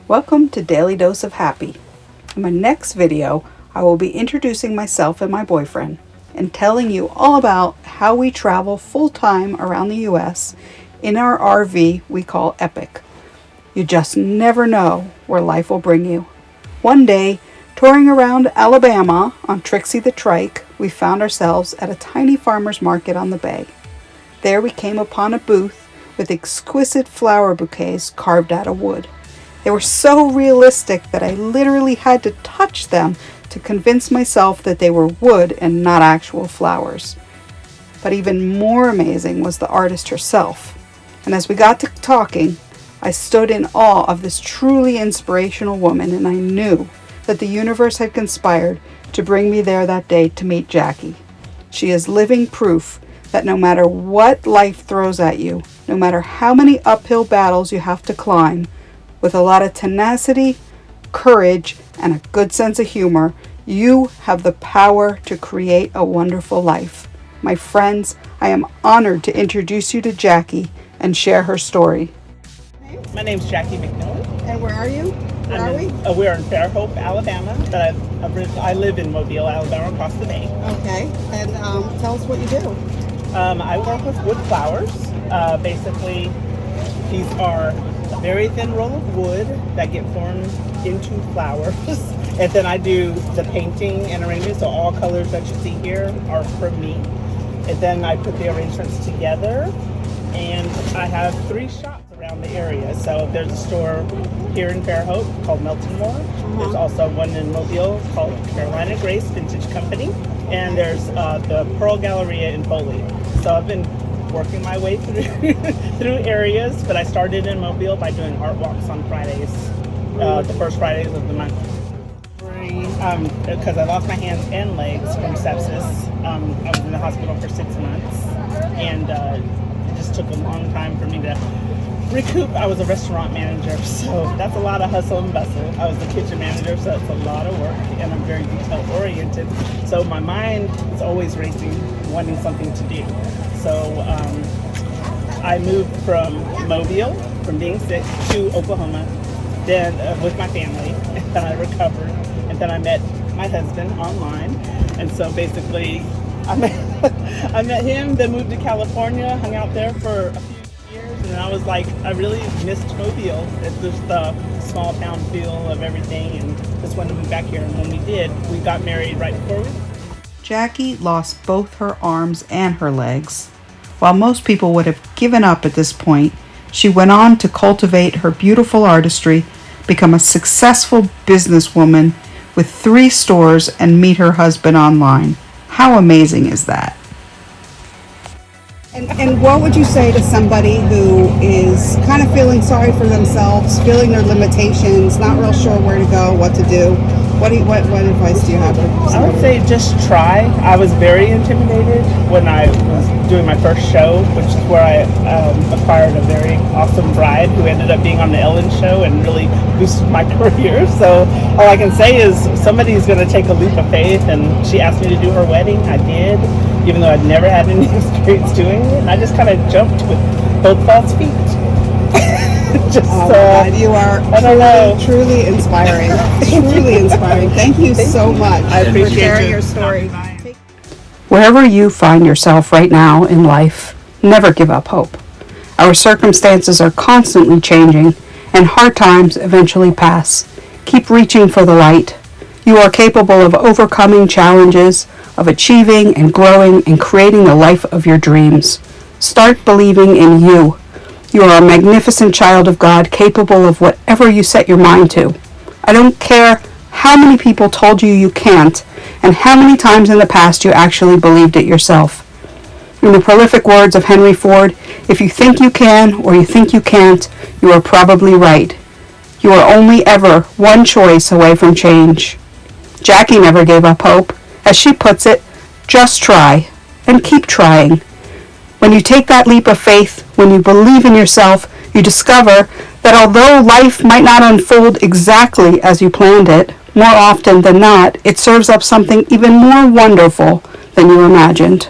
Welcome to Daily Dose of Happy. In my next video, I will be introducing myself and my boyfriend and telling you all about how we travel full-time around the U.S. in our RV we call Epic. You just never know where life will bring you. One day, touring around Alabama on Trixie the Trike, we found ourselves at a tiny farmer's market on the bay. There we came upon a booth with exquisite flower bouquets carved out of wood. They were so realistic that I literally had to touch them to convince myself that they were wood and not actual flowers. But even more amazing was the artist herself. And as we got to talking, I stood in awe of this truly inspirational woman, and I knew that the universe had conspired to bring me there that day to meet Jackie. She is living proof that no matter what life throws at you, no matter how many uphill battles you have to climb, with a lot of tenacity, courage, and a good sense of humor, you have the power to create a wonderful life. My friends, I am honored to introduce you to Jackie and share her story. My name's Jackie McMillan. And where are you? Where are we? We're in Fairhope, Alabama, but I live in Mobile, Alabama, across the bay. Okay, and tell us what you do. I work with wood flowers. Basically, these are a very thin roll of wood that get formed into flowers. And then I do the painting and arrangement, so all colors that you see here are from me. And then I put the arrangements together, and I have 3 shops around the area. So there's a store here in Fairhope called Melton Moore. There's also one in Mobile called Carolina Grace Vintage Company. And there's the Pearl Galleria in Foley. So I've been working my way through areas, but I started in Mobile by doing art walks on Fridays, the first Fridays of the month. Because I lost my hands and legs from sepsis. I was in the hospital for 6 months, and it just took a long time for me to recoup. I was a restaurant manager, so that's a lot of hustle and bustle. I was the kitchen manager, so that's a lot of work, and I'm very detail oriented. So my mind is always racing, wanting something to do. So I moved from Mobile, from being sick, to Oklahoma, then with my family, and then I recovered, and then I met my husband online, and so basically I met him, then moved to California, hung out there for a few years, and I was like, I really missed Mobile. It's just the small town feel of everything, and just wanted to move back here. And when we did, we got married right before we. Jackie lost both her arms and her legs. While most people would have given up at this point, she went on to cultivate her beautiful artistry, become a successful businesswoman with 3 stores, and meet her husband online. How amazing is that? And what would you say to somebody who is kind of feeling sorry for themselves, feeling their limitations, not real sure where to go, what to do? What advice do you have for somebody? I would say just try. I was very intimidated when I was doing my first show, which is where I acquired a very awesome bride who ended up being on the Ellen Show and really boosted my career. So all I can say is somebody's going to take a leap of faith, and she asked me to do her wedding. I did, even though I'd never had any experience doing it. I just kind of jumped with both false feet. God, you are truly inspiring. Truly inspiring. Thank you so much for sharing your story. Wherever you find yourself right now in life, never give up hope. Our circumstances are constantly changing, and hard times eventually pass. Keep reaching for the light. You are capable of overcoming challenges, of achieving and growing and creating the life of your dreams. Start believing in you. You are a magnificent child of God, capable of whatever you set your mind to. I don't care how many people told you you can't, and how many times in the past you actually believed it yourself. In the prolific words of Henry Ford, if you think you can or you think you can't, you are probably right. You are only ever one choice away from change. Jackie never gave up hope. As she puts it, just try and keep trying. When you take that leap of faith, when you believe in yourself, you discover that although life might not unfold exactly as you planned it, more often than not, it serves up something even more wonderful than you imagined.